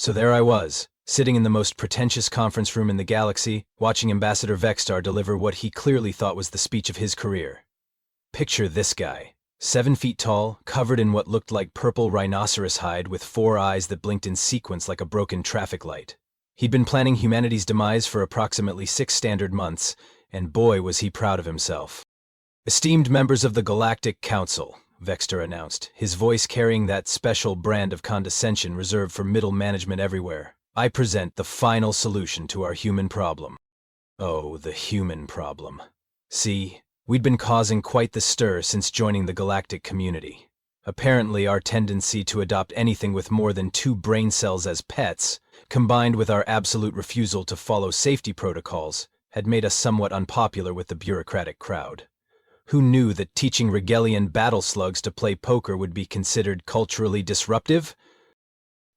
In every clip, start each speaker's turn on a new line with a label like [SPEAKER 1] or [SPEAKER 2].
[SPEAKER 1] So there I was, sitting in the most pretentious conference room in the galaxy, watching Ambassador Vextar deliver what he clearly thought was the speech of his career. Picture this guy. 7 feet tall, covered in what looked like purple rhinoceros hide with 4 eyes that blinked in sequence like a broken traffic light. He'd been planning humanity's demise for approximately 6 standard months, and boy was he proud of himself. "Esteemed members of the Galactic Council," Vexter announced, his voice carrying that special brand of condescension reserved for middle management everywhere. "I present the final solution to our human problem." Oh, the human problem. See, we'd been causing quite the stir since joining the galactic community. Apparently, our tendency to adopt anything with more than 2 brain cells as pets, combined with our absolute refusal to follow safety protocols, had made us somewhat unpopular with the bureaucratic crowd. Who knew that teaching Regalian battle slugs to play poker would be considered culturally disruptive?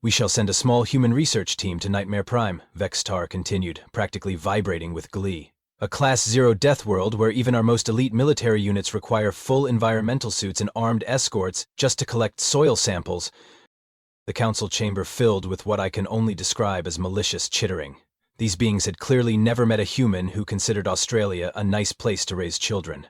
[SPEAKER 1] "We shall send a small human research team to Nightmare Prime," Vextar continued, practically vibrating with glee. "A Class 0 Deathworld where even our most elite military units require full environmental suits and armed escorts just to collect soil samples." The council chamber filled with what I can only describe as malicious chittering. These beings had clearly never met a human who considered Australia a nice place to raise children.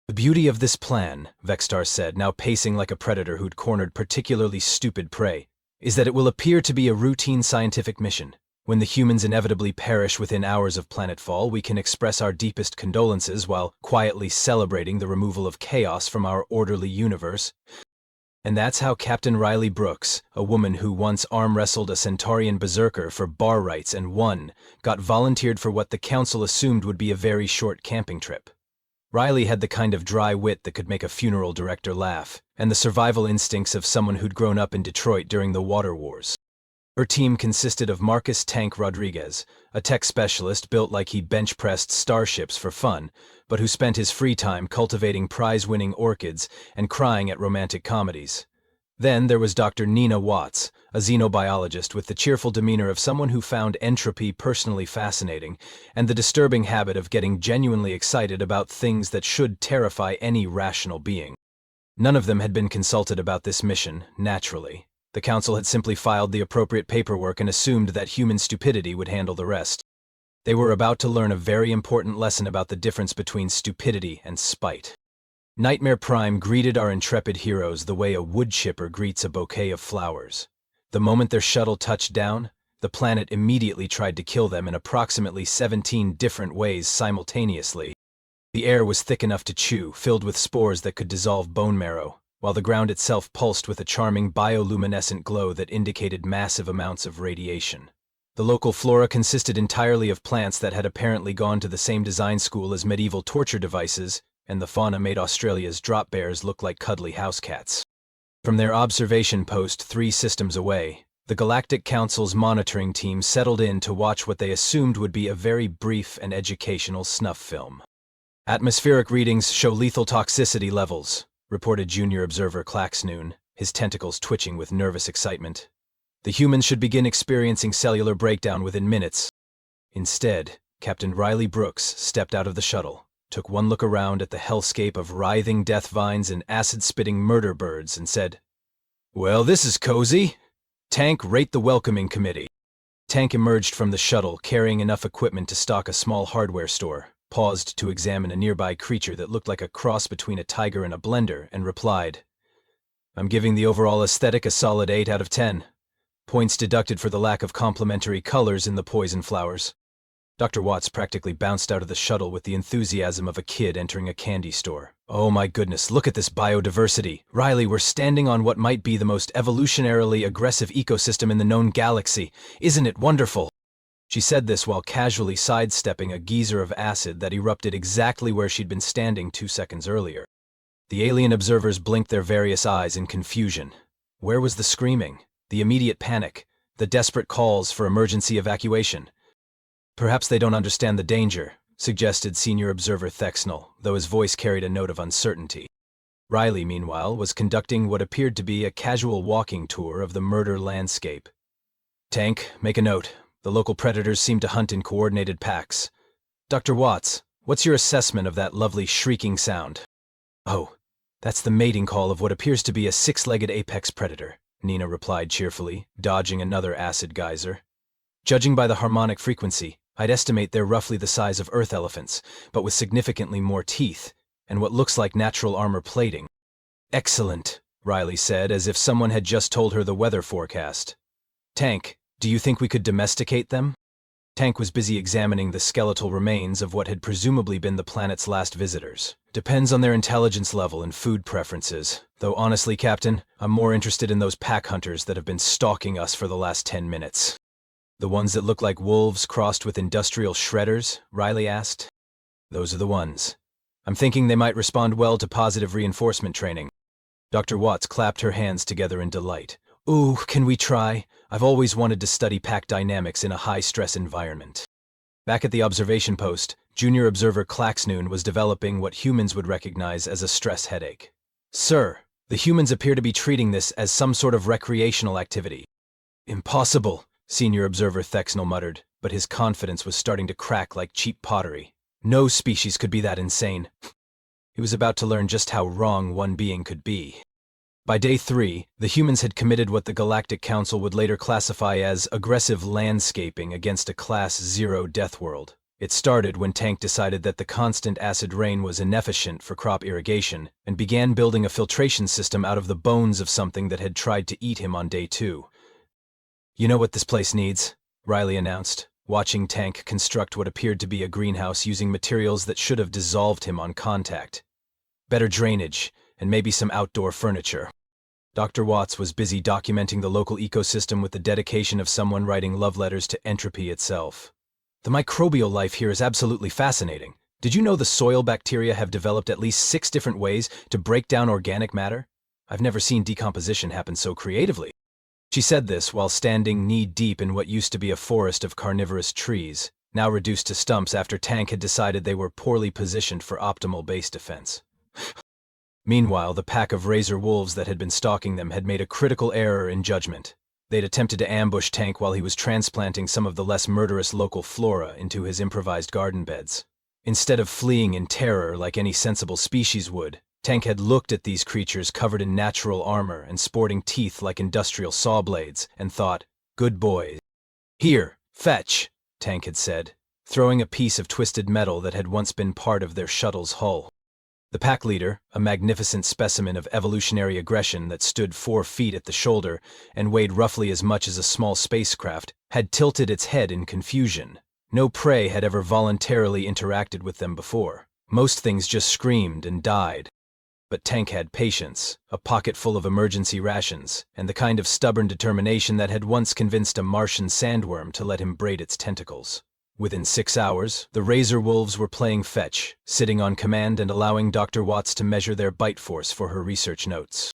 [SPEAKER 1] "The beauty of this plan," Vextar said, now pacing like a predator who'd cornered particularly stupid prey, "is that it will appear to be a routine scientific mission. When the humans inevitably perish within hours of planetfall, we can express our deepest condolences while quietly celebrating the removal of chaos from our orderly universe." And that's how Captain Riley Brooks, a woman who once arm-wrestled a Centaurian berserker for bar rights and won, got volunteered for what the council assumed would be a very short camping trip. Riley had the kind of dry wit that could make a funeral director laugh, and the survival instincts of someone who'd grown up in Detroit during the water wars. Her team consisted of Marcus Tank Rodriguez, a tech specialist built like he bench-pressed starships for fun, but who spent his free time cultivating prize-winning orchids and crying at romantic comedies. Then there was Dr. Nina Watts, a xenobiologist with the cheerful demeanor of someone who found entropy personally fascinating, and the disturbing habit of getting genuinely excited about things that should terrify any rational being. None of them had been consulted about this mission, naturally. The council had simply filed the appropriate paperwork and assumed that human stupidity would handle the rest. They were about to learn a very important lesson about the difference between stupidity and spite. Nightmare Prime greeted our intrepid heroes the way a wood chipper greets a bouquet of flowers. The moment their shuttle touched down, the planet immediately tried to kill them in approximately 17 different ways simultaneously. The air was thick enough to chew, filled with spores that could dissolve bone marrow, while the ground itself pulsed with a charming bioluminescent glow that indicated massive amounts of radiation. The local flora consisted entirely of plants that had apparently gone to the same design school as medieval torture devices, and the fauna made Australia's drop bears look like cuddly house cats. From their observation post 3 systems away, the Galactic Council's monitoring team settled in to watch what they assumed would be a very brief and educational snuff film. "Atmospheric readings show lethal toxicity levels," reported Junior Observer Claxnoon, his tentacles twitching with nervous excitement. "The humans should begin experiencing cellular breakdown within minutes." Instead, Captain Riley Brooks stepped out of the shuttle, took one look around at the hellscape of writhing death vines and acid-spitting murder birds, and said, "Well, this is cozy. Tank, rate the welcoming committee." Tank emerged from the shuttle carrying enough equipment to stock a small hardware store, paused to examine a nearby creature that looked like a cross between a tiger and a blender, and replied, "I'm giving the overall aesthetic a solid 8 out of 10. Points deducted for the lack of complementary colors in the poison flowers." Dr. Watts practically bounced out of the shuttle with the enthusiasm of a kid entering a candy store. "Oh my goodness, look at this biodiversity. Riley, we're standing on what might be the most evolutionarily aggressive ecosystem in the known galaxy. Isn't it wonderful?" She said this while casually sidestepping a geyser of acid that erupted exactly where she'd been standing 2 seconds earlier. The alien observers blinked their various eyes in confusion. Where was the screaming, the immediate panic, the desperate calls for emergency evacuation? "Perhaps they don't understand the danger," suggested Senior Observer Thexnell, though his voice carried a note of uncertainty. Riley, meanwhile, was conducting what appeared to be a casual walking tour of the murder landscape. "Tank, make a note. The local predators seem to hunt in coordinated packs. Dr. Watts, what's your assessment of that lovely shrieking sound?" "Oh, that's the mating call of what appears to be a 6-legged apex predator. Nina replied cheerfully, dodging another acid geyser. Judging by the harmonic frequency, I'd estimate they're roughly the size of Earth elephants, but with significantly more teeth, and what looks like natural armor plating. Excellent, Riley said, as if someone had just told her the weather forecast. Tank, do you think we could domesticate them? Tank was busy examining the skeletal remains of what had presumably been the planet's last visitors. Depends on their intelligence level and food preferences. Though honestly, Captain, I'm more interested in those pack hunters that have been stalking us for the last 10 minutes. The ones that look like wolves crossed with industrial shredders? Riley asked. Those are the ones. I'm thinking they might respond well to positive reinforcement training. Dr. Watts clapped her hands together in delight. Ooh, can we try? I've always wanted to study pack dynamics in a high-stress environment. Back at the observation post, Junior Observer Claxnoon was developing what humans would recognize as a stress headache. Sir, the humans appear to be treating this as some sort of recreational activity. Impossible, Senior Observer Thexnell muttered, but his confidence was starting to crack like cheap pottery. No species could be that insane. He was about to learn just how wrong one being could be. By day 3, the humans had committed what the Galactic Council would later classify as aggressive landscaping against a Class 0 Deathworld. It started when Tank decided that the constant acid rain was inefficient for crop irrigation and began building a filtration system out of the bones of something that had tried to eat him on day 2. You know what this place needs? Riley announced, watching Tank construct what appeared to be a greenhouse using materials that should have dissolved him on contact. Better drainage, and maybe some outdoor furniture. Dr. Watts was busy documenting the local ecosystem with the dedication of someone writing love letters to entropy itself. The microbial life here is absolutely fascinating. Did you know the soil bacteria have developed at least 6 different ways to break down organic matter? I've never seen decomposition happen so creatively. She said this while standing knee-deep in what used to be a forest of carnivorous trees, now reduced to stumps after Tank had decided they were poorly positioned for optimal base defense. Meanwhile, the pack of razor wolves that had been stalking them had made a critical error in judgment. They'd attempted to ambush Tank while he was transplanting some of the less murderous local flora into his improvised garden beds. Instead of fleeing in terror like any sensible species would, Tank had looked at these creatures covered in natural armor and sporting teeth like industrial saw blades and thought, good boys. Here, fetch, Tank had said, throwing a piece of twisted metal that had once been part of their shuttle's hull. The pack leader, a magnificent specimen of evolutionary aggression that stood 4 feet at the shoulder and weighed roughly as much as a small spacecraft, had tilted its head in confusion. No prey had ever voluntarily interacted with them before. Most things just screamed and died. But Tank had patience, a pocket full of emergency rations, and the kind of stubborn determination that had once convinced a Martian sandworm to let him braid its tentacles. Within 6 hours, the razor wolves were playing fetch, sitting on command and allowing Dr. Watts to measure their bite force for her research notes.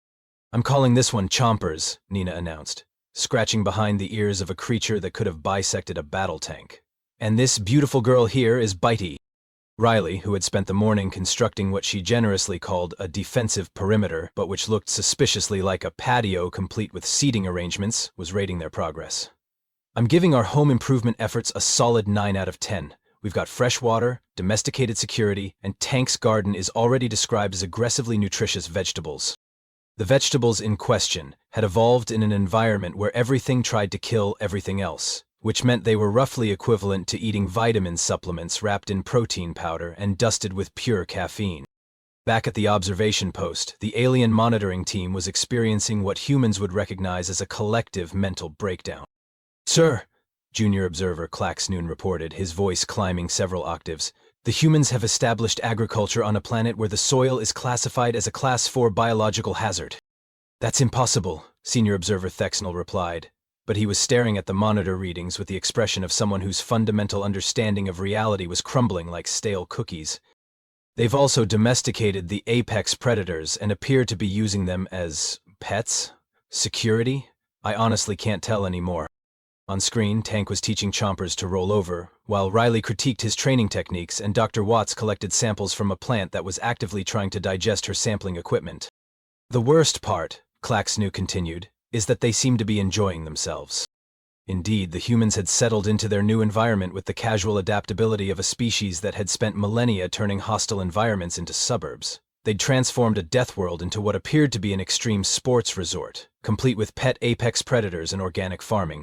[SPEAKER 1] I'm calling this one Chompers, Nina announced, scratching behind the ears of a creature that could have bisected a battle tank. And this beautiful girl here is Bitey. Riley, who had spent the morning constructing what she generously called a defensive perimeter, but which looked suspiciously like a patio complete with seating arrangements, was rating their progress. I'm giving our home improvement efforts a solid 9 out of 10. We've got fresh water, domesticated security, and Tank's garden is already described as aggressively nutritious vegetables. The vegetables in question had evolved in an environment where everything tried to kill everything else, which meant they were roughly equivalent to eating vitamin supplements wrapped in protein powder and dusted with pure caffeine. Back at the observation post, the alien monitoring team was experiencing what humans would recognize as a collective mental breakdown. Sir, Junior Observer Claxnoon reported, his voice climbing several octaves, the humans have established agriculture on a planet where the soil is classified as a Class 4 biological hazard. That's impossible, Senior Observer Thexnell replied, but he was staring at the monitor readings with the expression of someone whose fundamental understanding of reality was crumbling like stale cookies. They've also domesticated the apex predators and appear to be using them as pets? Security? I honestly can't tell anymore. On screen, Tank was teaching Chompers to roll over, while Riley critiqued his training techniques and Dr. Watts collected samples from a plant that was actively trying to digest her sampling equipment. The worst part, Claxnoon continued, is that they seem to be enjoying themselves. Indeed, the humans had settled into their new environment with the casual adaptability of a species that had spent millennia turning hostile environments into suburbs. They'd transformed a Deathworld into what appeared to be an extreme sports resort, complete with pet apex predators and organic farming.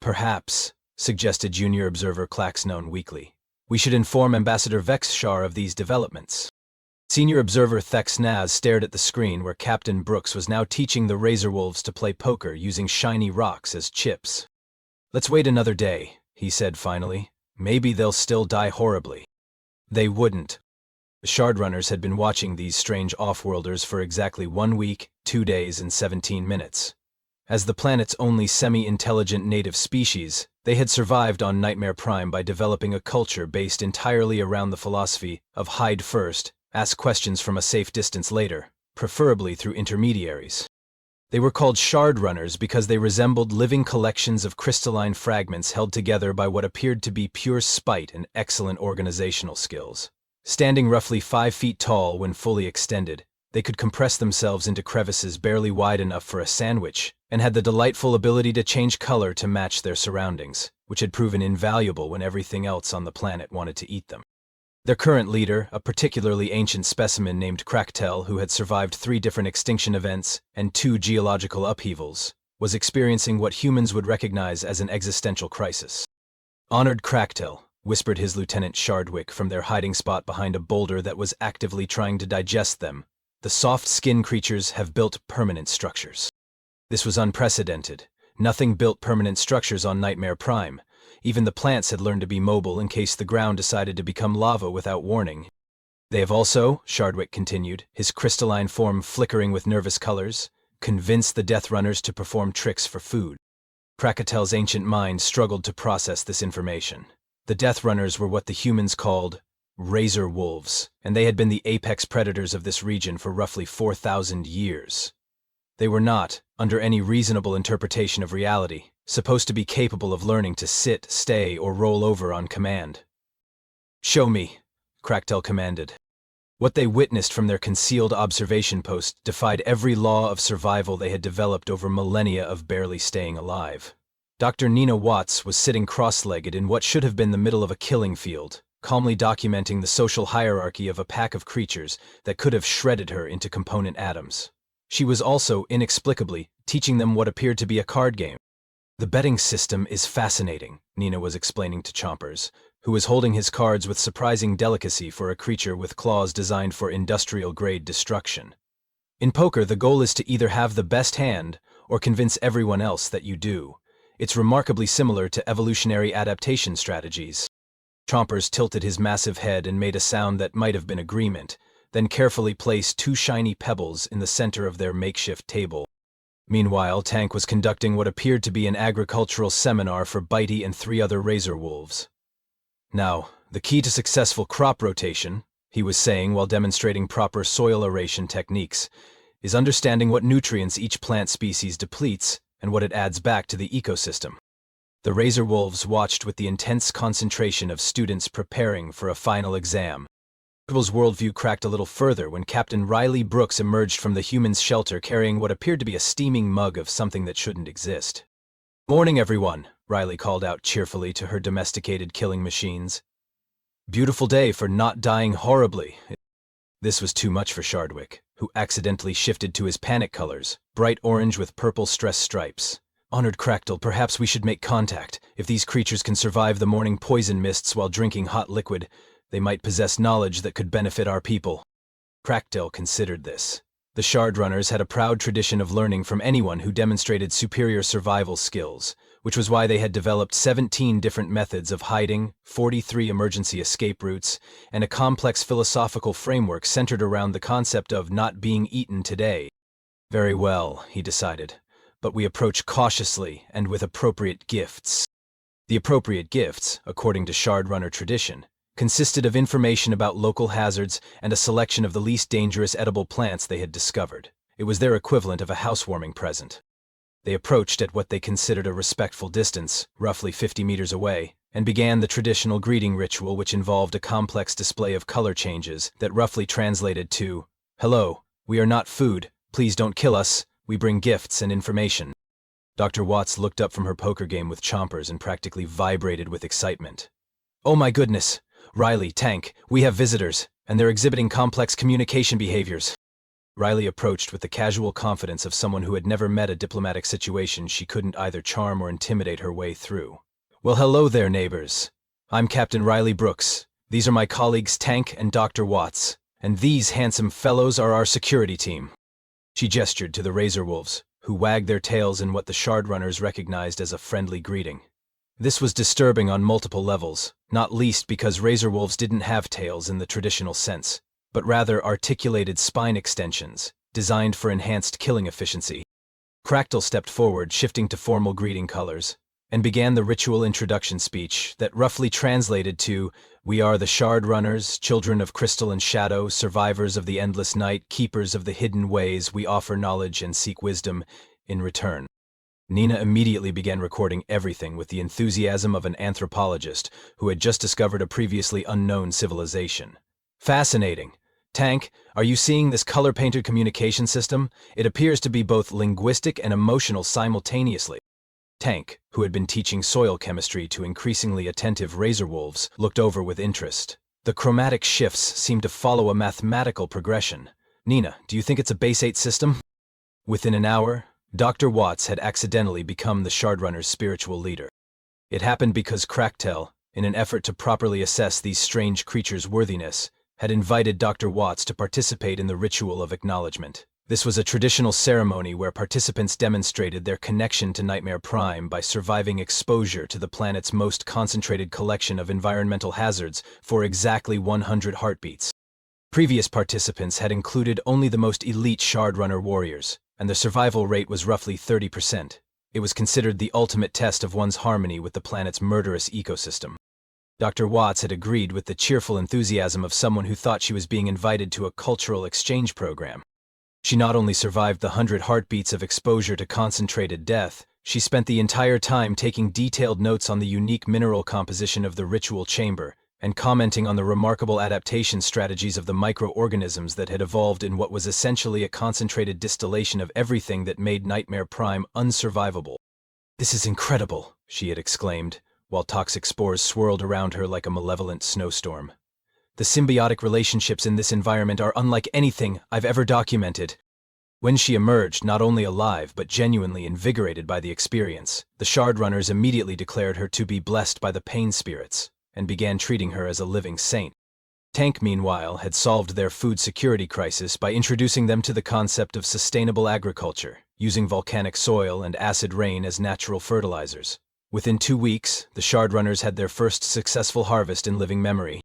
[SPEAKER 1] Perhaps, suggested junior observer Claxknown weakly, we should inform Ambassador Vexshar of these developments. Senior observer Thexnaz stared at the screen where Captain Brooks was now teaching the Razorwolves to play poker using shiny rocks as chips. Let's wait another day, he said finally. Maybe they'll still die horribly. They wouldn't. The Shardrunners had been watching these strange off-worlders for exactly 1 week, 2 days, and 17 minutes. As the planet's only semi-intelligent native species, they had survived on Nightmare Prime by developing a culture based entirely around the philosophy of hide first, ask questions from a safe distance later, preferably through intermediaries. They were called Shardrunners because they resembled living collections of crystalline fragments held together by what appeared to be pure spite and excellent organizational skills. Standing roughly 5 feet tall when fully extended, they could compress themselves into crevices barely wide enough for a sandwich, and had the delightful ability to change color to match their surroundings, which had proven invaluable when everything else on the planet wanted to eat them. Their current leader, a particularly ancient specimen named Kraktel who had survived 3 different extinction events and 2 geological upheavals, was experiencing what humans would recognize as an existential crisis. Honored Kraktel, whispered his Lieutenant Shardwick from their hiding spot behind a boulder that was actively trying to digest them, the soft-skinned creatures have built permanent structures. This was unprecedented. Nothing built permanent structures on Nightmare Prime. Even the plants had learned to be mobile in case the ground decided to become lava without warning. They have also, Shardwick continued, his crystalline form flickering with nervous colors, convinced the Deathrunners to perform tricks for food. Krakatel's ancient mind struggled to process this information. The Deathrunners were what the humans called razor wolves, and they had been the apex predators of this region for roughly 4,000 years. They were not, under any reasonable interpretation of reality, supposed to be capable of learning to sit, stay, or roll over on command. Show me, Kraktel commanded. What they witnessed from their concealed observation post defied every law of survival they had developed over millennia of barely staying alive. Dr. Nina Watts was sitting cross-legged in what should have been the middle of a killing field, calmly documenting the social hierarchy of a pack of creatures that could have shredded her into component atoms. She was also, inexplicably, teaching them what appeared to be a card game. The betting system is fascinating, Nina was explaining to Chompers, who was holding his cards with surprising delicacy for a creature with claws designed for industrial-grade destruction. In poker, the goal is to either have the best hand or convince everyone else that you do. It's remarkably similar to evolutionary adaptation strategies. Chompers tilted his massive head and made a sound that might have been agreement, then carefully placed 2 shiny pebbles in the center of their makeshift table. Meanwhile, Tank was conducting what appeared to be an agricultural seminar for Bitey and 3 other razor wolves. Now, the key to successful crop rotation, he was saying while demonstrating proper soil aeration techniques, is understanding what nutrients each plant species depletes and what it adds back to the ecosystem. The razor wolves watched with the intense concentration of students preparing for a final exam. People's worldview cracked a little further when Captain Riley Brooks emerged from the humans' shelter carrying what appeared to be a steaming mug of something that shouldn't exist. "Morning, everyone," Riley called out cheerfully to her domesticated killing machines. "Beautiful day for not dying horribly." This was too much for Shardwick, who accidentally shifted to his panic colors, bright orange with purple stress stripes. "Honored Kraktel, perhaps we should make contact. If these creatures can survive the morning poison mists while drinking hot liquid, they might possess knowledge that could benefit our people." Kraktel considered this. The Shardrunners had a proud tradition of learning from anyone who demonstrated superior survival skills, which was why they had developed 17 different methods of hiding, 43 emergency escape routes, and a complex philosophical framework centered around the concept of not being eaten today. Very well, he decided, but we approach cautiously and with appropriate gifts. The appropriate gifts, according to Shardrunner tradition, consisted of information about local hazards and a selection of the least dangerous edible plants they had discovered. It was their equivalent of a housewarming present. They approached at what they considered a respectful distance, roughly 50 meters away, and began the traditional greeting ritual which involved a complex display of color changes that roughly translated to, "Hello, we are not food, please don't kill us, we bring gifts and information." Dr. Watts looked up from her poker game with Chompers and practically vibrated with excitement. "Oh my goodness! Riley, Tank, we have visitors, and they're exhibiting complex communication behaviors." Riley approached with the casual confidence of someone who had never met a diplomatic situation she couldn't either charm or intimidate her way through. "Well, hello there, neighbors. I'm Captain Riley Brooks. These are my colleagues Tank and Dr. Watts, and these handsome fellows are our security team." She gestured to the Razor Wolves, who wagged their tails in what the Shardrunners recognized as a friendly greeting. This was disturbing on multiple levels, not least because Razor Wolves didn't have tails in the traditional sense, but rather articulated spine extensions, designed for enhanced killing efficiency. Cractal stepped forward, shifting to formal greeting colors, and began the ritual introduction speech that roughly translated to, "We are the Shardrunners, children of crystal and shadow, survivors of the endless night, keepers of the hidden ways. We offer knowledge and seek wisdom in return." Nina immediately began recording everything with the enthusiasm of an anthropologist who had just discovered a previously unknown civilization. "Fascinating. Tank, are you seeing this color-painted communication system? It appears to be both linguistic and emotional simultaneously." Tank, who had been teaching soil chemistry to increasingly attentive Razor Wolves, looked over with interest. The chromatic shifts seemed to follow a mathematical progression. "Nina, do you think it's a base 8 system?" Within an hour, Dr. Watts had accidentally become the Shardrunner's spiritual leader. It happened because Cractel, in an effort to properly assess these strange creatures' worthiness, had invited Dr. Watts to participate in the ritual of acknowledgement. This was a traditional ceremony where participants demonstrated their connection to Nightmare Prime by surviving exposure to the planet's most concentrated collection of environmental hazards for exactly 100 heartbeats. Previous participants had included only the most elite Shardrunner warriors, and the survival rate was roughly 30%. It was considered the ultimate test of one's harmony with the planet's murderous ecosystem. Dr. Watts had agreed with the cheerful enthusiasm of someone who thought she was being invited to a cultural exchange program. She not only survived the 100 heartbeats of exposure to concentrated death, she spent the entire time taking detailed notes on the unique mineral composition of the ritual chamber and commenting on the remarkable adaptation strategies of the microorganisms that had evolved in what was essentially a concentrated distillation of everything that made Nightmare Prime unsurvivable. "This is incredible," she had exclaimed, while toxic spores swirled around her like a malevolent snowstorm. "The symbiotic relationships in this environment are unlike anything I've ever documented." When she emerged, not only alive but genuinely invigorated by the experience, the Shardrunners immediately declared her to be blessed by the pain spirits and began treating her as a living saint. Tank, meanwhile, had solved their food security crisis by introducing them to the concept of sustainable agriculture, using volcanic soil and acid rain as natural fertilizers. Within 2 weeks, the Shardrunners had their first successful harvest in living memory.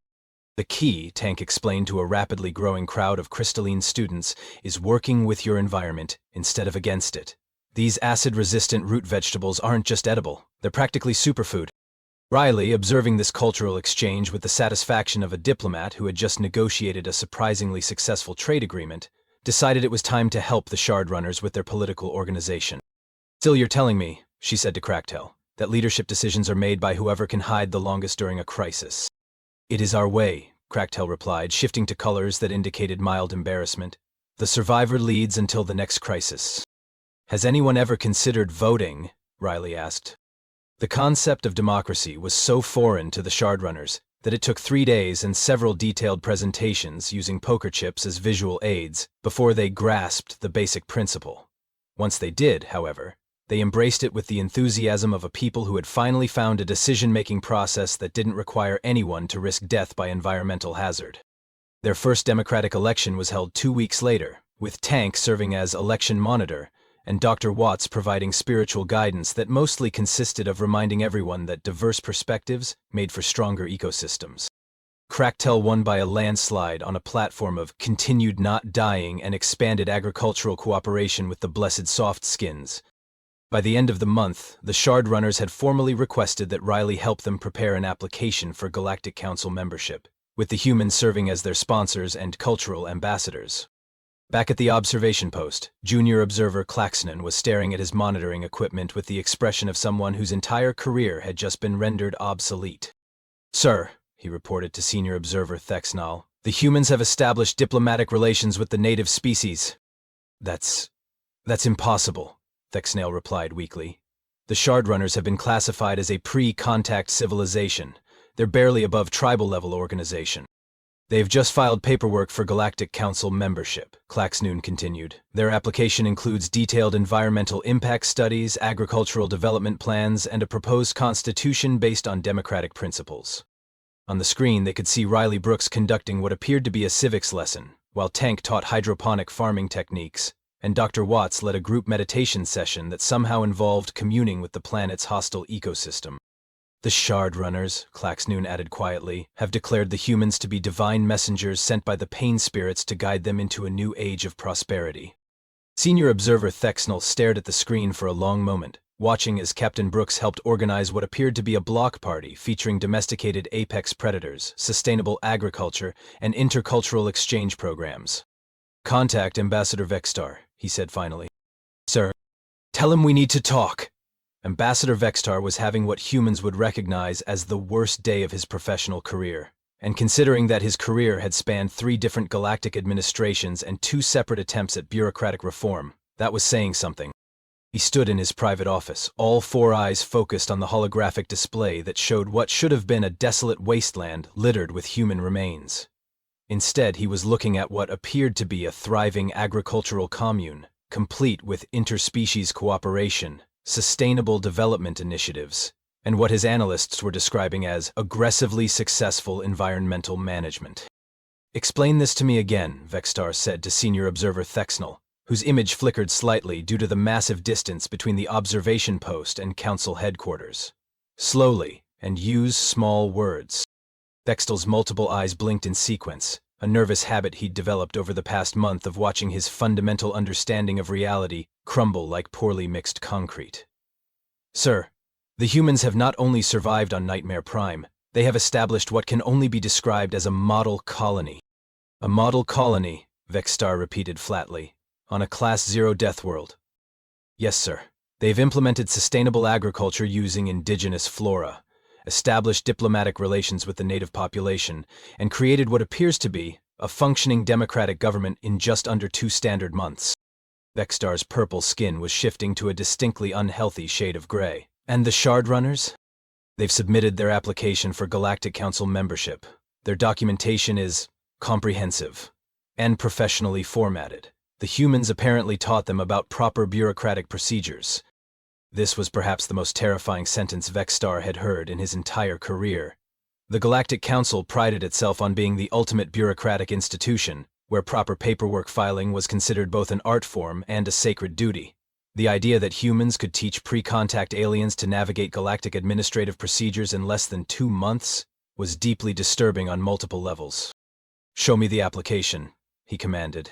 [SPEAKER 1] "The key," Tank explained to a rapidly growing crowd of crystalline students, "is working with your environment instead of against it. These acid-resistant root vegetables aren't just edible, they're practically superfood." Riley, observing this cultural exchange with the satisfaction of a diplomat who had just negotiated a surprisingly successful trade agreement, decided it was time to help the Shardrunners with their political organization. "Still, you're telling me," she said to Cractel, "that leadership decisions are made by whoever can hide the longest during a crisis." "It is our way," Cractel replied, shifting to colors that indicated mild embarrassment. "The survivor leads until the next crisis." "Has anyone ever considered voting?" Riley asked. The concept of democracy was so foreign to the Shardrunners that it took 3 days and several detailed presentations using poker chips as visual aids before they grasped the basic principle. Once they did, however, they embraced it with the enthusiasm of a people who had finally found a decision-making process that didn't require anyone to risk death by environmental hazard. Their first democratic election was held 2 weeks later, with Tank serving as election monitor and Dr. Watts providing spiritual guidance that mostly consisted of reminding everyone that diverse perspectives made for stronger ecosystems. Cractel won by a landslide on a platform of continued not dying and expanded agricultural cooperation with the Blessed Softskins. By the end of the month, the Shardrunners had formally requested that Riley help them prepare an application for Galactic Council membership, with the humans serving as their sponsors and cultural ambassadors. Back at the observation post, Junior Observer Klaxonen was staring at his monitoring equipment with the expression of someone whose entire career had just been rendered obsolete. "Sir," he reported to Senior Observer Thexnal, "the humans have established diplomatic relations with the native species." That's impossible," Thexnal replied weakly. "The Shardrunners have been classified as a pre-contact civilization. They're barely above tribal-level organization." They've just filed paperwork for Galactic Council membership, Claxnoon continued. Their application includes detailed environmental impact studies, agricultural development plans, and a proposed constitution based on democratic principles. On the screen, they could see Riley Brooks conducting what appeared to be a civics lesson, while Tank taught hydroponic farming techniques, and Dr. Watts led a group meditation session that somehow involved communing with the planet's hostile ecosystem. The Shard Runners, Claxnoon added quietly, have declared the humans to be divine messengers sent by the pain spirits to guide them into a new age of prosperity. Senior observer Thexnell stared at the screen for a long moment, watching as Captain Brooks helped organize what appeared to be a block party featuring domesticated apex predators, sustainable agriculture, and intercultural exchange programs. "Contact Ambassador Vextar," he said finally. "Sir, tell him we need to talk." Ambassador Vextar was having what humans would recognize as the worst day of his professional career, and considering that his career had spanned 3 different galactic administrations and 2 separate attempts at bureaucratic reform, that was saying something. He stood in his private office, all 4 eyes focused on the holographic display that showed what should have been a desolate wasteland littered with human remains. Instead, he was looking at what appeared to be a thriving agricultural commune, complete with interspecies cooperation, sustainable development initiatives, and what his analysts were describing as aggressively successful environmental management. "Explain this to me again," Vextar said to Senior Observer Thexnell, whose image flickered slightly due to the massive distance between the observation post and council headquarters. "Slowly, and use small words." Thexnell's multiple eyes blinked in sequence, a nervous habit he'd developed over the past month of watching his fundamental understanding of reality crumble like poorly mixed concrete. "Sir, the humans have not only survived on Nightmare Prime, they have established what can only be described as a model colony." "A model colony," Vextar repeated flatly, "on a Class 0 Deathworld." "Yes, sir. They've implemented sustainable agriculture using indigenous flora, established diplomatic relations with the native population, and created what appears to be a functioning democratic government in just under 2 standard months." Vextar's purple skin was shifting to a distinctly unhealthy shade of gray. "And the Shard Runners?" "They've submitted their application for Galactic Council membership. Their documentation is comprehensive and professionally formatted. The humans apparently taught them about proper bureaucratic procedures." This was perhaps the most terrifying sentence Vextar had heard in his entire career. The Galactic Council prided itself on being the ultimate bureaucratic institution, where proper paperwork filing was considered both an art form and a sacred duty. The idea that humans could teach pre-contact aliens to navigate galactic administrative procedures in less than 2 months was deeply disturbing on multiple levels. "Show me the application," he commanded.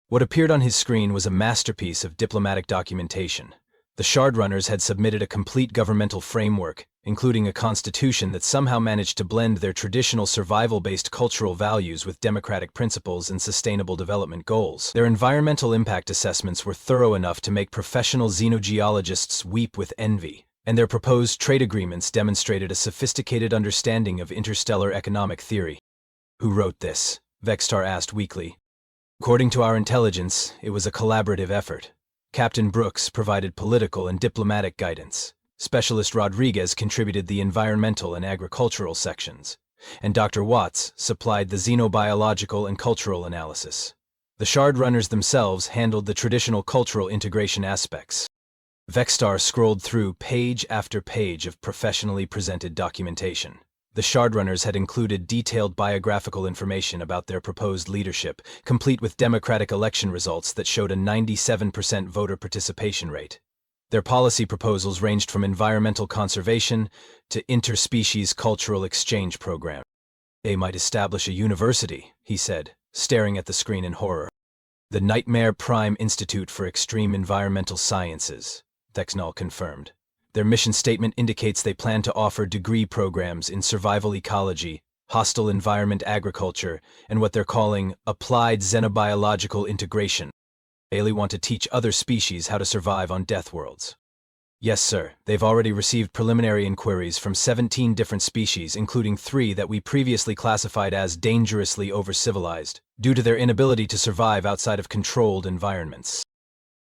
[SPEAKER 1] What appeared on his screen was a masterpiece of diplomatic documentation. The Shard Runners had submitted a complete governmental framework, including a constitution that somehow managed to blend their traditional survival-based cultural values with democratic principles and sustainable development goals. Their environmental impact assessments were thorough enough to make professional xenogeologists weep with envy, and their proposed trade agreements demonstrated a sophisticated understanding of interstellar economic theory. "Who wrote this?" Vextar asked weakly. "According to our intelligence, it was a collaborative effort. Captain Brooks provided political and diplomatic guidance. Specialist Rodriguez contributed the environmental and agricultural sections, and Dr. Watts supplied the xenobiological and cultural analysis. The Shard Runners themselves handled the traditional cultural integration aspects." Vextar scrolled through page after page of professionally presented documentation. The Shard Runners had included detailed biographical information about their proposed leadership, complete with democratic election results that showed a 97% voter participation rate. Their policy proposals ranged from environmental conservation to interspecies cultural exchange program. "They might establish a university," he said, staring at the screen in horror. "The Nightmare Prime Institute for Extreme Environmental Sciences," Thexnell confirmed. Their mission statement indicates they plan to offer degree programs in survival ecology, hostile environment agriculture, and what they're calling applied xenobiological integration. They want to teach other species how to survive on Deathworlds. "Yes, sir. They've already received preliminary inquiries from 17 different species, including 3 that we previously classified as dangerously over-civilized, due to their inability to survive outside of controlled environments."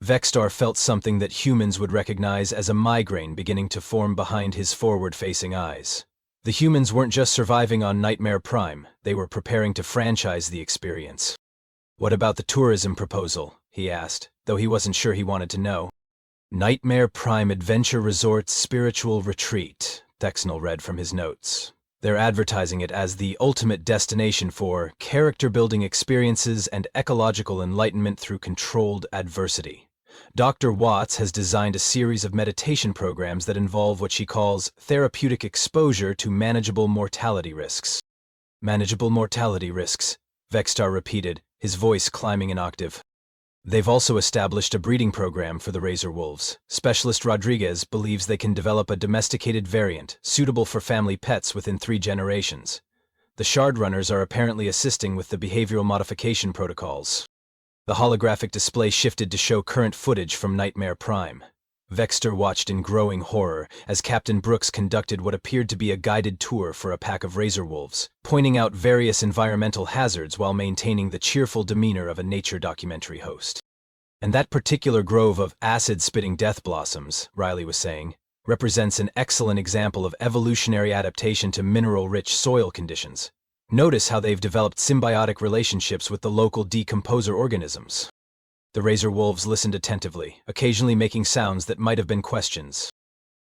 [SPEAKER 1] Vextar felt something that humans would recognize as a migraine beginning to form behind his forward-facing eyes. The humans weren't just surviving on Nightmare Prime, they were preparing to franchise the experience. "What about the tourism proposal?" he asked, though he wasn't sure he wanted to know. "Nightmare Prime Adventure Resort Spiritual Retreat," Thexnell read from his notes. "They're advertising it as the ultimate destination for character-building experiences and ecological enlightenment through controlled adversity. Dr. Watts has designed a series of meditation programs that involve what she calls therapeutic exposure to manageable mortality risks." "Manageable mortality risks," Vextar repeated, his voice climbing an octave. "They've also established a breeding program for the razor wolves. Specialist Rodriguez believes they can develop a domesticated variant suitable for family pets within 3 generations. The Shard Runners are apparently assisting with the behavioral modification protocols." The holographic display shifted to show current footage from Nightmare Prime. Vexter watched in growing horror as Captain Brooks conducted what appeared to be a guided tour for a pack of razor wolves, pointing out various environmental hazards while maintaining the cheerful demeanor of a nature documentary host. "And that particular grove of acid-spitting death blossoms," Riley was saying, "represents an excellent example of evolutionary adaptation to mineral-rich soil conditions. Notice how they've developed symbiotic relationships with the local decomposer organisms." The razor wolves listened attentively, occasionally making sounds that might have been questions.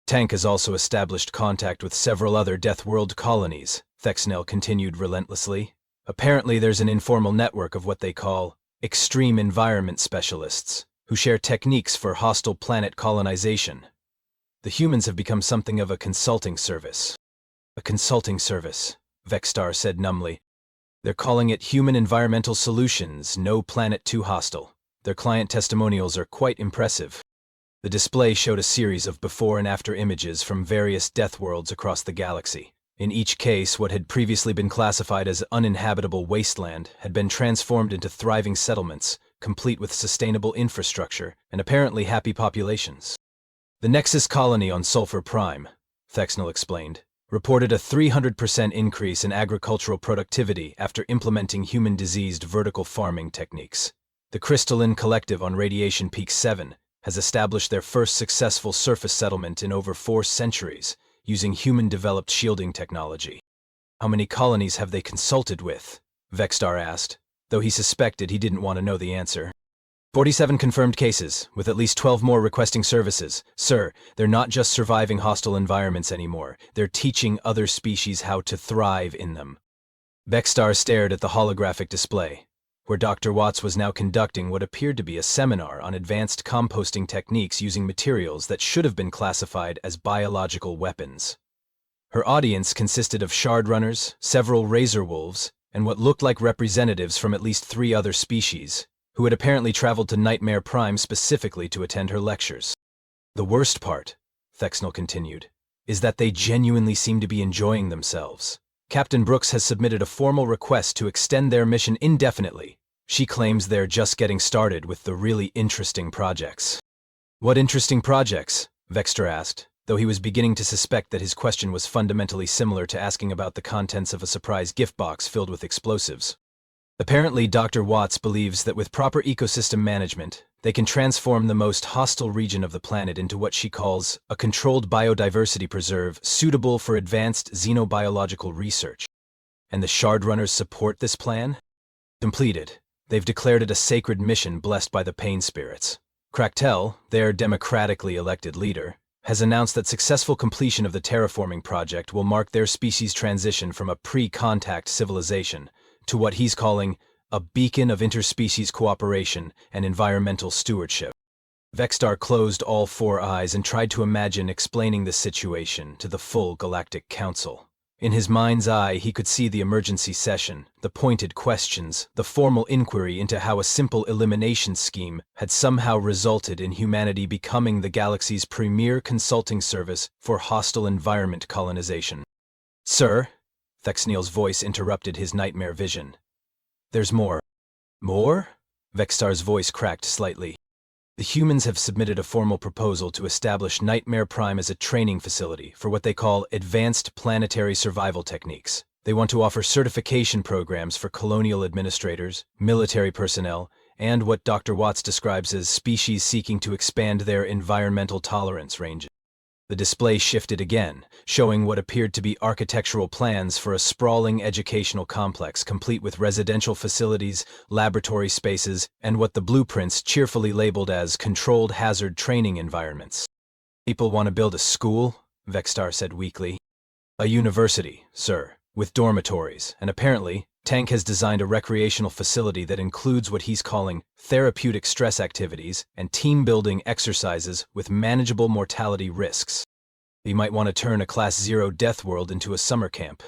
[SPEAKER 1] "Tank has also established contact with several other Deathworld colonies," Thexnell continued relentlessly. "Apparently there's an informal network of what they call extreme environment specialists, who share techniques for hostile planet colonization. The humans have become something of a consulting service." "A consulting service," Vextar said numbly. "They're calling it Human Environmental Solutions, No Planet Too Hostile. Their client testimonials are quite impressive." The display showed a series of before and after images from various death worlds across the galaxy. In each case, what had previously been classified as uninhabitable wasteland had been transformed into thriving settlements, complete with sustainable infrastructure and apparently happy populations. "The Nexus colony on Sulfur Prime," Thexnell explained, "reported a 300% increase in agricultural productivity after implementing human-diseased vertical farming techniques. The Crystalline Collective on Radiation Peak 7 has established their first successful surface settlement in over 4 centuries, using human-developed shielding technology." "How many colonies have they consulted with?" Vextar asked, though he suspected he didn't want to know the answer. 47 confirmed cases, with at least 12 more requesting services. Sir, they're not just surviving hostile environments anymore, they're teaching other species how to thrive in them." Vextar stared at the holographic display, where Dr. Watts was now conducting what appeared to be a seminar on advanced composting techniques using materials that should have been classified as biological weapons. Her audience consisted of Shard Runners, several razor wolves, and what looked like representatives from at least 3 other species, who had apparently traveled to Nightmare Prime specifically to attend her lectures. "The worst part," Thexnell continued, "is that they genuinely seem to be enjoying themselves. Captain Brooks has submitted a formal request to extend their mission indefinitely. She claims they're just getting started with the really interesting projects." "What interesting projects?" Vexter asked, though he was beginning to suspect that his question was fundamentally similar to asking about the contents of a surprise gift box filled with explosives. "Apparently, Dr. Watts believes that with proper ecosystem management, they can transform the most hostile region of the planet into what she calls a controlled biodiversity preserve suitable for advanced xenobiological research. And the Shard Runners support this plan?" "Completed. They've declared it a sacred mission blessed by the Pain Spirits. Kractel, their democratically elected leader, has announced that successful completion of the terraforming project will mark their species' transition from a pre-contact civilization to what he's calling a beacon of interspecies cooperation and environmental stewardship." Vextar closed all 4 eyes and tried to imagine explaining the situation to the full Galactic Council. In his mind's eye, he could see the emergency session, the pointed questions, the formal inquiry into how a simple elimination scheme had somehow resulted in humanity becoming the galaxy's premier consulting service for hostile environment colonization. "Sir," Thexneel's voice interrupted his nightmare vision. "There's more." "More?" Vextar's voice cracked slightly. "The humans have submitted a formal proposal to establish Nightmare Prime as a training facility for what they call advanced planetary survival techniques. They want to offer certification programs for colonial administrators, military personnel, and what Dr. Watts describes as species seeking to expand their environmental tolerance ranges." The display shifted again, showing what appeared to be architectural plans for a sprawling educational complex complete with residential facilities, laboratory spaces, and what the blueprints cheerfully labeled as controlled hazard training environments. "People want to build a school?" Vextar said weakly. "A university, sir, with dormitories, and apparently, Tank has designed a recreational facility that includes what he's calling therapeutic stress activities and team-building exercises with manageable mortality risks. You might want to turn a Class 0 Deathworld into a summer camp.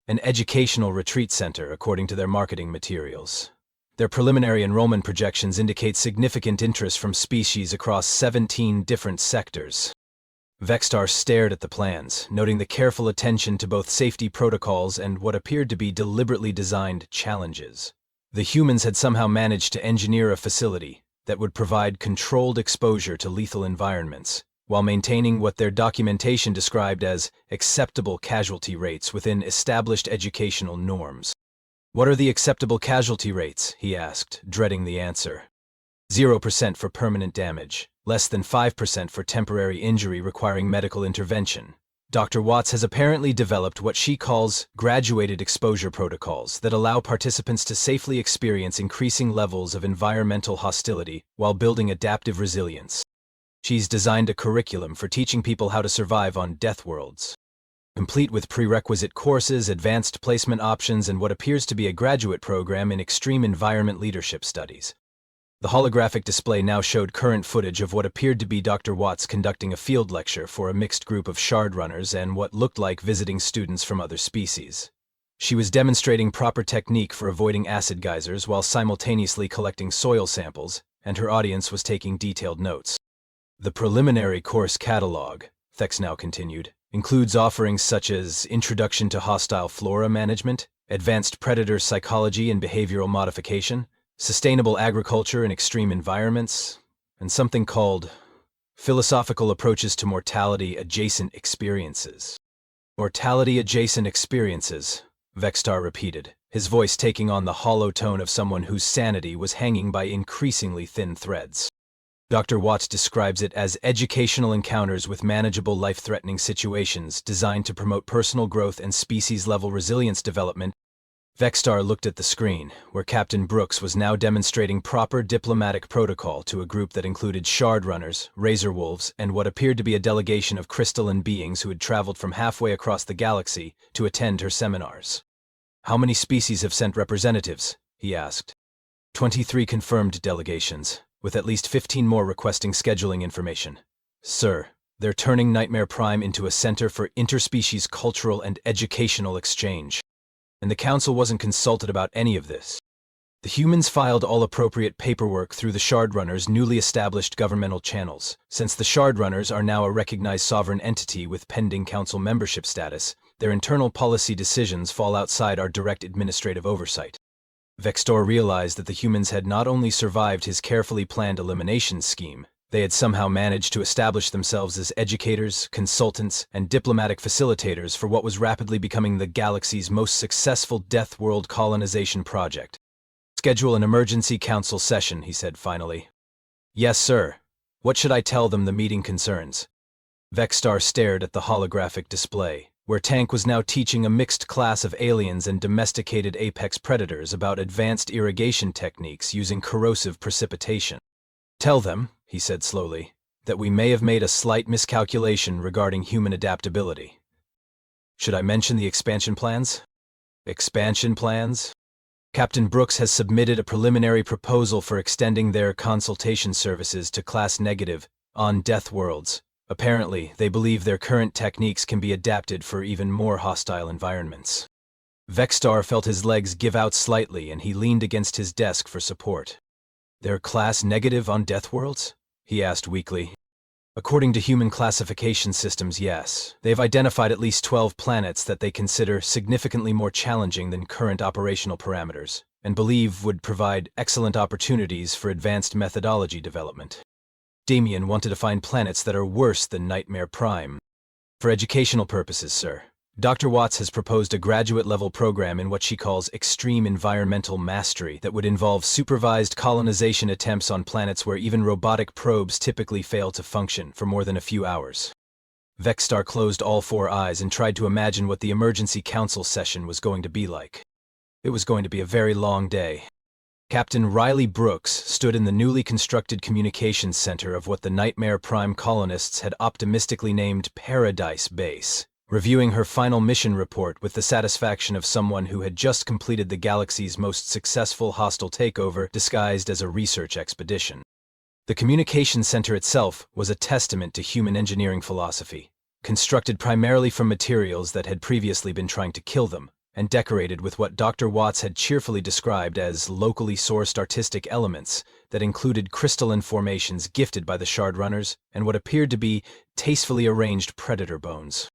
[SPEAKER 1] An educational retreat center, according to their marketing materials. Their preliminary enrollment projections indicate significant interest from species across 17 different sectors." Vextar stared at the plans, noting the careful attention to both safety protocols and what appeared to be deliberately designed challenges. The humans had somehow managed to engineer a facility that would provide controlled exposure to lethal environments, while maintaining what their documentation described as acceptable casualty rates within established educational norms. "What are the acceptable casualty rates?" he asked, dreading the answer. 0% for permanent damage, less than 5% for temporary injury requiring medical intervention. Dr. Watts has apparently developed what she calls graduated exposure protocols that allow participants to safely experience increasing levels of environmental hostility while building adaptive resilience. She's designed a curriculum for teaching people how to survive on Deathworlds, complete with prerequisite courses, advanced placement options, and what appears to be a graduate program in extreme environment leadership studies. The holographic display now showed current footage of what appeared to be Dr. Watts conducting a field lecture for a mixed group of shard runners and what looked like visiting students from other species. She was demonstrating proper technique for avoiding acid geysers while simultaneously collecting soil samples, and her audience was taking detailed notes. "The preliminary course catalog," Thex now continued, "includes offerings such as Introduction to Hostile Flora Management, Advanced Predator Psychology and Behavioral Modification, Sustainable Agriculture in Extreme Environments, and something called Philosophical Approaches to Mortality-Adjacent Experiences." "Mortality-adjacent experiences," Vextar repeated, his voice taking on the hollow tone of someone whose sanity was hanging by increasingly thin threads. Dr. Watts describes it as educational encounters with manageable life-threatening situations designed to promote personal growth and species-level resilience development. Vextar looked at the screen, where Captain Brooks was now demonstrating proper diplomatic protocol to a group that included shard runners, razor wolves, and what appeared to be a delegation of crystalline beings who had traveled from halfway across the galaxy to attend her seminars. "How many species have sent representatives?" he asked. 23 confirmed delegations, with at least 15 more requesting scheduling information. "Sir, they're turning Nightmare Prime into a center for interspecies cultural and educational exchange. And the Council wasn't consulted about any of this. The humans filed all appropriate paperwork through the Shardrunners' newly established governmental channels. Since the Shardrunners are now a recognized sovereign entity with pending Council membership status, their internal policy decisions fall outside our direct administrative oversight." Vextor realized that the humans had not only survived his carefully planned elimination scheme, they had somehow managed to establish themselves as educators, consultants, and diplomatic facilitators for what was rapidly becoming the galaxy's most successful Deathworld colonization project. "Schedule an emergency council session," he said finally. "Yes, sir. What should I tell them the meeting concerns?" Vextar stared at the holographic display, where Tank was now teaching a mixed class of aliens and domesticated apex predators about advanced irrigation techniques using corrosive precipitation. "Tell them," he said slowly, "that we may have made a slight miscalculation regarding human adaptability." "Should I mention the expansion plans?" "Expansion plans?" "Captain Brooks has submitted a preliminary proposal for extending their consultation services to Class Negative on Deathworlds. Apparently, they believe their current techniques can be adapted for even more hostile environments." Vextar felt his legs give out slightly and he leaned against his desk for support. "They're Class Negative on Deathworlds?" he asked weakly. "According to human classification systems, yes. They've identified at least 12 planets that they consider significantly more challenging than current operational parameters, and believe would provide excellent opportunities for advanced methodology development. Damien wanted to find planets that are worse than Nightmare Prime. For educational purposes, sir. Dr. Watts has proposed a graduate-level program in what she calls extreme environmental mastery that would involve supervised colonization attempts on planets where even robotic probes typically fail to function for more than a few hours. Vexstar closed all four eyes and tried to imagine what the emergency council session was going to be like. It was going to be a very long day. Captain Riley Brooks stood in the newly constructed communications center of what the Nightmare Prime colonists had optimistically named Paradise Base, reviewing her final mission report with the satisfaction of someone who had just completed the galaxy's most successful hostile takeover disguised as a research expedition. The communications center itself was a testament to human engineering philosophy, constructed primarily from materials that had previously been trying to kill them, and decorated with what Dr. Watts had cheerfully described as locally sourced artistic elements that included crystalline formations gifted by the Shard Runners and what appeared to be tastefully arranged predator bones.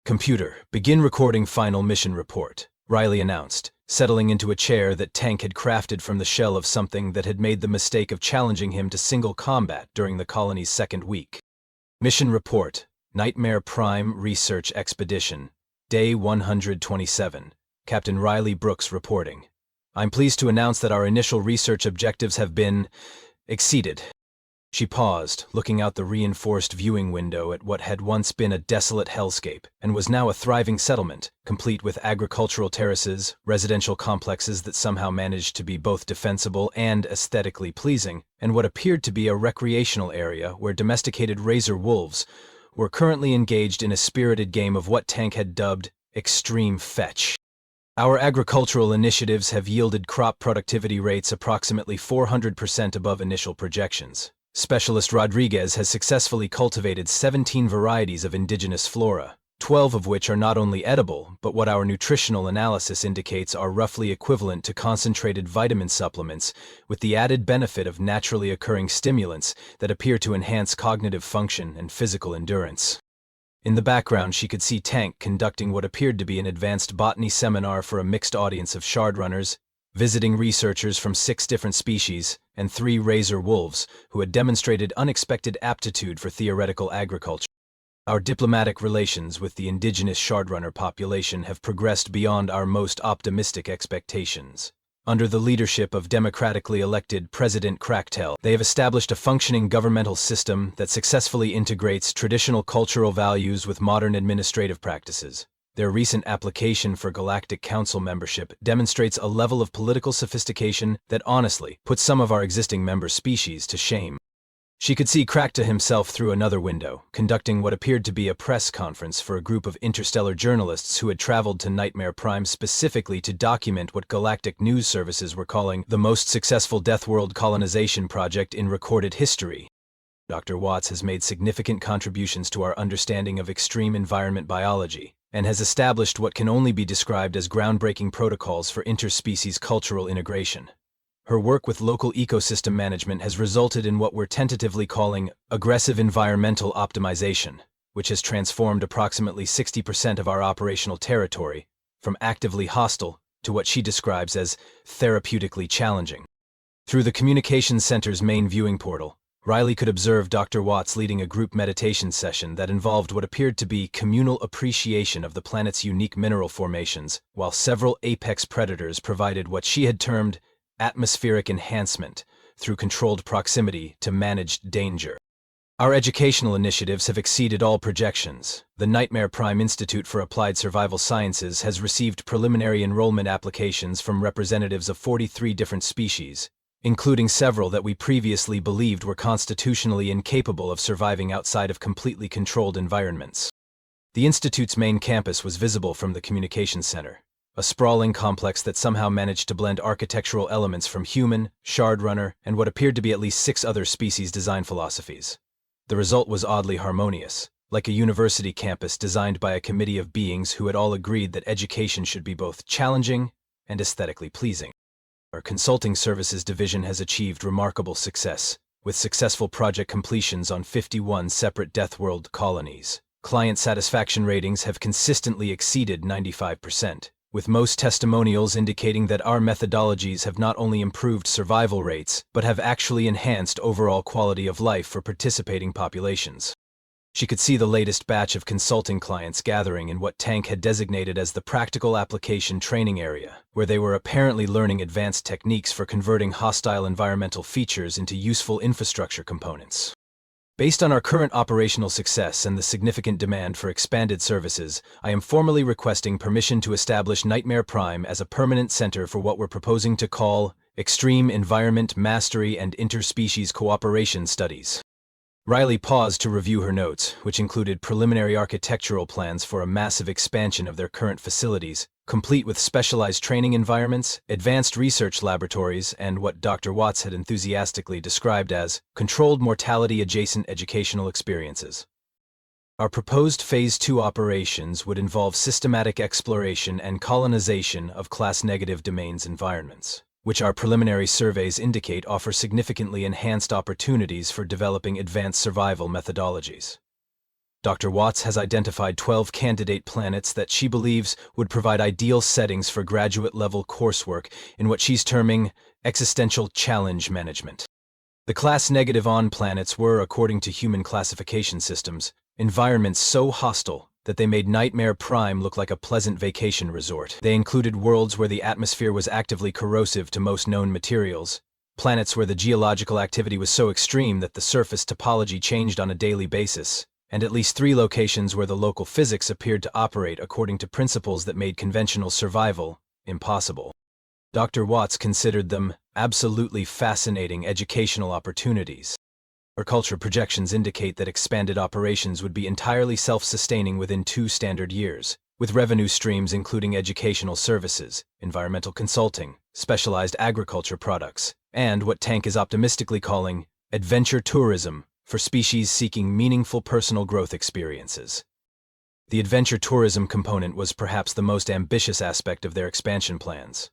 [SPEAKER 1] "Computer, begin recording final mission report," Riley announced, settling into a chair that Tank had crafted from the shell of something that had made the mistake of challenging him to single combat during the colony's second week. "Mission report, Nightmare Prime Research Expedition, Day 127. Captain Riley Brooks reporting. I'm pleased to announce that our initial research objectives have been exceeded." She paused, looking out the reinforced viewing window at what had once been a desolate hellscape and was now a thriving settlement, complete with agricultural terraces, residential complexes that somehow managed to be both defensible and aesthetically pleasing, and what appeared to be a recreational area where domesticated razor wolves were currently engaged in a spirited game of what Tank had dubbed extreme fetch. "Our agricultural initiatives have yielded crop productivity rates approximately 400% above initial projections. Specialist Rodriguez has successfully cultivated 17 varieties of indigenous flora, 12 of which are not only edible, but what our nutritional analysis indicates are roughly equivalent to concentrated vitamin supplements, with the added benefit of naturally occurring stimulants that appear to enhance cognitive function and physical endurance." In the background, she could see Tank conducting what appeared to be an advanced botany seminar for a mixed audience of Shard Runners, visiting researchers from 6 different species, and 3 razor wolves who had demonstrated unexpected aptitude for theoretical agriculture. "Our diplomatic relations with the indigenous Shardrunner population have progressed beyond our most optimistic expectations. Under the leadership of democratically elected President Cracktail, they have established a functioning governmental system that successfully integrates traditional cultural values with modern administrative practices. Their recent application for Galactic Council membership demonstrates a level of political sophistication that honestly puts some of our existing member species to shame." She could see Krakta himself through another window, conducting what appeared to be a press conference for a group of interstellar journalists who had traveled to Nightmare Prime specifically to document what galactic news services were calling the most successful Deathworld colonization project in recorded history. "Dr. Watts has made significant contributions to our understanding of extreme environment biology, and has established what can only be described as groundbreaking protocols for interspecies cultural integration. Her work with local ecosystem management has resulted in what we're tentatively calling aggressive environmental optimization, which has transformed approximately 60% of our operational territory from actively hostile to what she describes as therapeutically challenging." Through the communications center's main viewing portal, Riley could observe Dr. Watts leading a group meditation session that involved what appeared to be communal appreciation of the planet's unique mineral formations, while several apex predators provided what she had termed atmospheric enhancement through controlled proximity to managed danger. "Our educational initiatives have exceeded all projections. The Nightmare Prime Institute for Applied Survival Sciences has received preliminary enrollment applications from representatives of 43 different species, including several that we previously believed were constitutionally incapable of surviving outside of completely controlled environments." The Institute's main campus was visible from the communications center, a sprawling complex that somehow managed to blend architectural elements from human, Shard Runner, and what appeared to be at least 6 other species' design philosophies. The result was oddly harmonious, like a university campus designed by a committee of beings who had all agreed that education should be both challenging and aesthetically pleasing. Our consulting services division has achieved remarkable success, with successful project completions on 51 separate Deathworld colonies. Client satisfaction ratings have consistently exceeded 95%, with most testimonials indicating that our methodologies have not only improved survival rates, but have actually enhanced overall quality of life for participating populations. She could see the latest batch of consulting clients gathering in what Tank had designated as the Practical Application Training Area, where they were apparently learning advanced techniques for converting hostile environmental features into useful infrastructure components. Based on our current operational success and the significant demand for expanded services, I am formally requesting permission to establish Nightmare Prime as a permanent center for what we're proposing to call Extreme Environment Mastery and Interspecies Cooperation Studies. Riley paused to review her notes, which included preliminary architectural plans for a massive expansion of their current facilities, complete with specialized training environments, advanced research laboratories, and what Dr. Watts had enthusiastically described as controlled mortality-adjacent educational experiences. Our proposed Phase 2 operations would involve systematic exploration and colonization of class-negative domains environments, which our preliminary surveys indicate offer significantly enhanced opportunities for developing advanced survival methodologies. Dr. Watts has identified 12 candidate planets that she believes would provide ideal settings for graduate-level coursework in what she's terming existential challenge management. The class-negative on-planets were, according to human classification systems, environments so hostile that they made Nightmare Prime look like a pleasant vacation resort. They included worlds where the atmosphere was actively corrosive to most known materials, planets where the geological activity was so extreme that the surface topology changed on a daily basis, and at least 3 locations where the local physics appeared to operate according to principles that made conventional survival impossible. Dr. Watts considered them absolutely fascinating educational opportunities. Our culture projections indicate that expanded operations would be entirely self-sustaining within 2 standard years, with revenue streams including educational services, environmental consulting, specialized agriculture products, and what Tank is optimistically calling adventure tourism for species seeking meaningful personal growth experiences. The adventure tourism component was perhaps the most ambitious aspect of their expansion plans.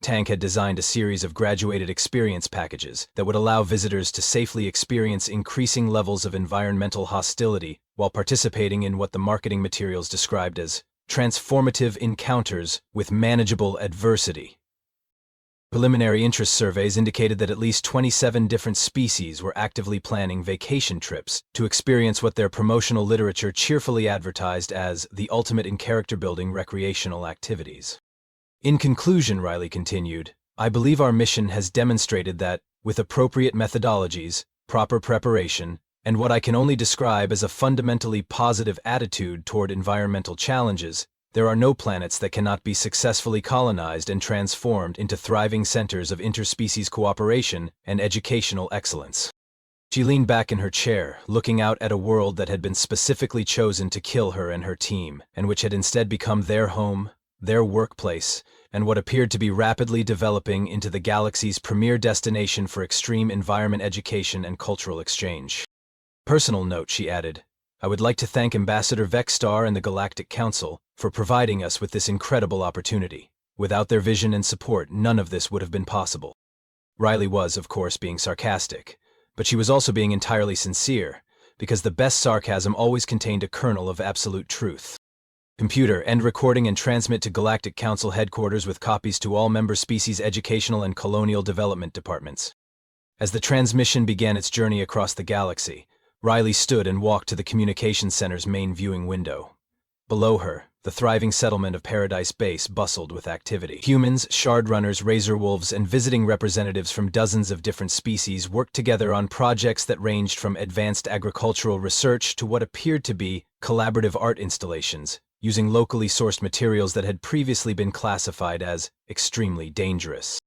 [SPEAKER 1] Tank had designed a series of graduated experience packages that would allow visitors to safely experience increasing levels of environmental hostility while participating in what the marketing materials described as transformative encounters with manageable adversity. Preliminary interest surveys indicated that at least 27 different species were actively planning vacation trips to experience what their promotional literature cheerfully advertised as the ultimate in character-building recreational activities. In conclusion, Riley continued, I believe our mission has demonstrated that, with appropriate methodologies, proper preparation, and what I can only describe as a fundamentally positive attitude toward environmental challenges, there are no planets that cannot be successfully colonized and transformed into thriving centers of interspecies cooperation and educational excellence. She leaned back in her chair, looking out at a world that had been specifically chosen to kill her and her team, and which had instead become their home, their workplace, and what appeared to be rapidly developing into the galaxy's premier destination for extreme environment education and cultural exchange. Personal note, she added, I would like to thank Ambassador Vexstar and the Galactic Council for providing us with this incredible opportunity. Without their vision and support, none of this would have been possible. Riley was, of course, being sarcastic, but she was also being entirely sincere, because the best sarcasm always contained a kernel of absolute truth. Computer, end recording and transmit to Galactic Council headquarters with copies to all member species educational and colonial development departments. As the transmission began its journey across the galaxy, Riley stood and walked to the communications center's main viewing window. Below her, the thriving settlement of Paradise Base bustled with activity. Humans, shardrunners, razor wolves, and visiting representatives from dozens of different species worked together on projects that ranged from advanced agricultural research to what appeared to be collaborative art installations, using locally sourced materials that had previously been classified as extremely dangerous.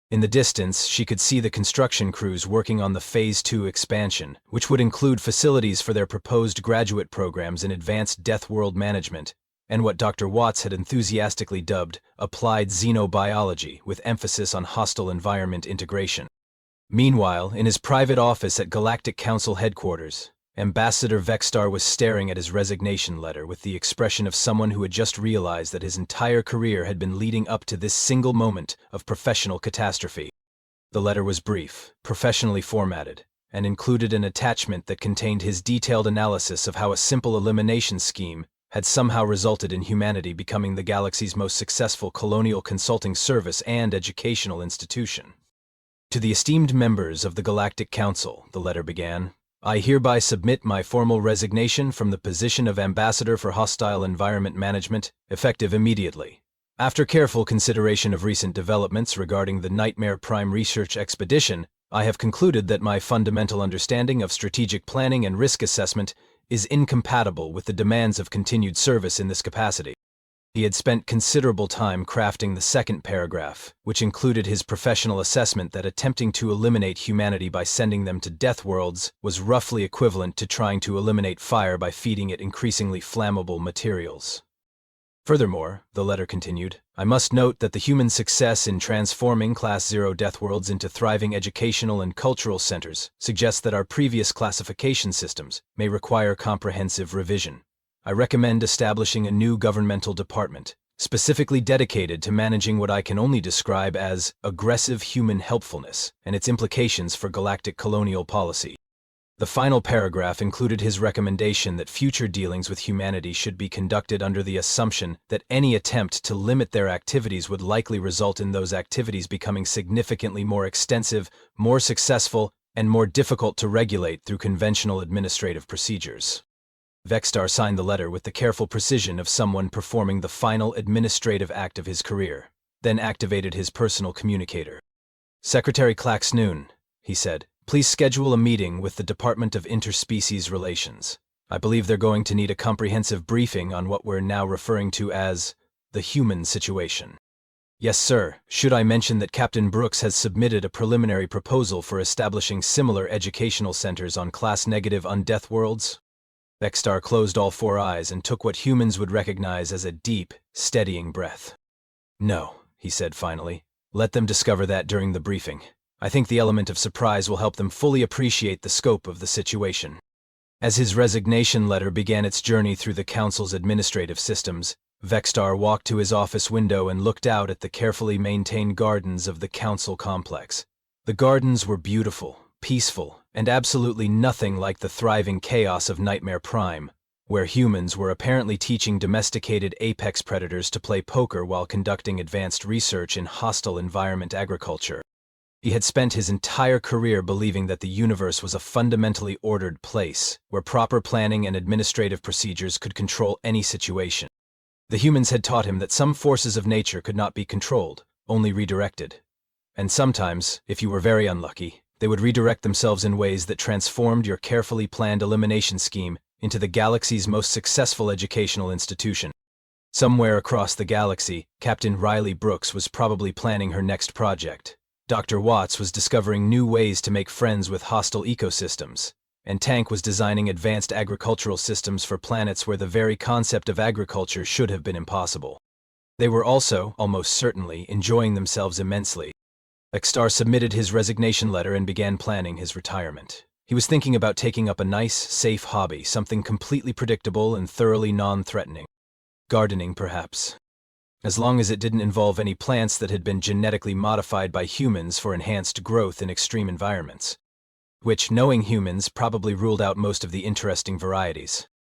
[SPEAKER 1] In the distance, she could see the construction crews working on the Phase 2 expansion, which would include facilities for their proposed graduate programs in advanced Deathworld management, and what Dr. Watts had enthusiastically dubbed applied xenobiology with emphasis on hostile environment integration. Meanwhile, in his private office at Galactic Council headquarters, Ambassador Vexstar was staring at his resignation letter with the expression of someone who had just realized that his entire career had been leading up to this single moment of professional catastrophe. The letter was brief, professionally formatted, and included an attachment that contained his detailed analysis of how a simple elimination scheme had somehow resulted in humanity becoming the galaxy's most successful colonial consulting service and educational institution. To the esteemed members of the Galactic Council, the letter began, I hereby submit my formal resignation from the position of Ambassador for Hostile Environment Management, effective immediately. After careful consideration of recent developments regarding the Nightmare Prime research expedition, I have concluded that my fundamental understanding of strategic planning and risk assessment is incompatible with the demands of continued service in this capacity. He had spent considerable time crafting the second paragraph, which included his professional assessment that attempting to eliminate humanity by sending them to Deathworlds was roughly equivalent to trying to eliminate fire by feeding it increasingly flammable materials. Furthermore, the letter continued, I must note that the human success in transforming Class 0 Deathworlds into thriving educational and cultural centers suggests that our previous classification systems may require comprehensive revision. I recommend establishing a new governmental department, specifically dedicated to managing what I can only describe as aggressive human helpfulness and its implications for galactic colonial policy. The final paragraph included his recommendation that future dealings with humanity should be conducted under the assumption that any attempt to limit their activities would likely result in those activities becoming significantly more extensive, more successful, and more difficult to regulate through conventional administrative procedures. Vextar signed the letter with the careful precision of someone performing the final administrative act of his career, then activated his personal communicator. Secretary Claxnoon, he said, please schedule a meeting with the Department of Interspecies Relations. I believe they're going to need a comprehensive briefing on what we're now referring to as the human situation. Yes, sir. Should I mention that Captain Brooks has submitted a preliminary proposal for establishing similar educational centers on Class-negative Deathworlds? Vextar closed all four eyes and took what humans would recognize as a deep, steadying breath. No, he said finally. Let them discover that during the briefing. I think the element of surprise will help them fully appreciate the scope of the situation. As his resignation letter began its journey through the Council's administrative systems, Vextar walked to his office window and looked out at the carefully maintained gardens of the Council complex. The gardens were beautiful, peaceful, and absolutely nothing like the thriving chaos of Nightmare Prime, where humans were apparently teaching domesticated apex predators to play poker while conducting advanced research in hostile environment agriculture. He had spent his entire career believing that the universe was a fundamentally ordered place, where proper planning and administrative procedures could control any situation. The humans had taught him that some forces of nature could not be controlled, only redirected. And sometimes, if you were very unlucky, they would redirect themselves in ways that transformed your carefully planned elimination scheme into the galaxy's most successful educational institution. Somewhere across the galaxy, Captain Riley Brooks was probably planning her next project. Dr. Watts was discovering new ways to make friends with hostile ecosystems, and Tank was designing advanced agricultural systems for planets where the very concept of agriculture should have been impossible. They were also, almost certainly, enjoying themselves immensely. Vextar submitted his resignation letter and began planning his retirement. He was thinking about taking up a nice, safe hobby, something completely predictable and thoroughly non-threatening. Gardening, perhaps. As long as it didn't involve any plants that had been genetically modified by humans for enhanced growth in extreme environments. Which, knowing humans, probably ruled out most of the interesting varieties.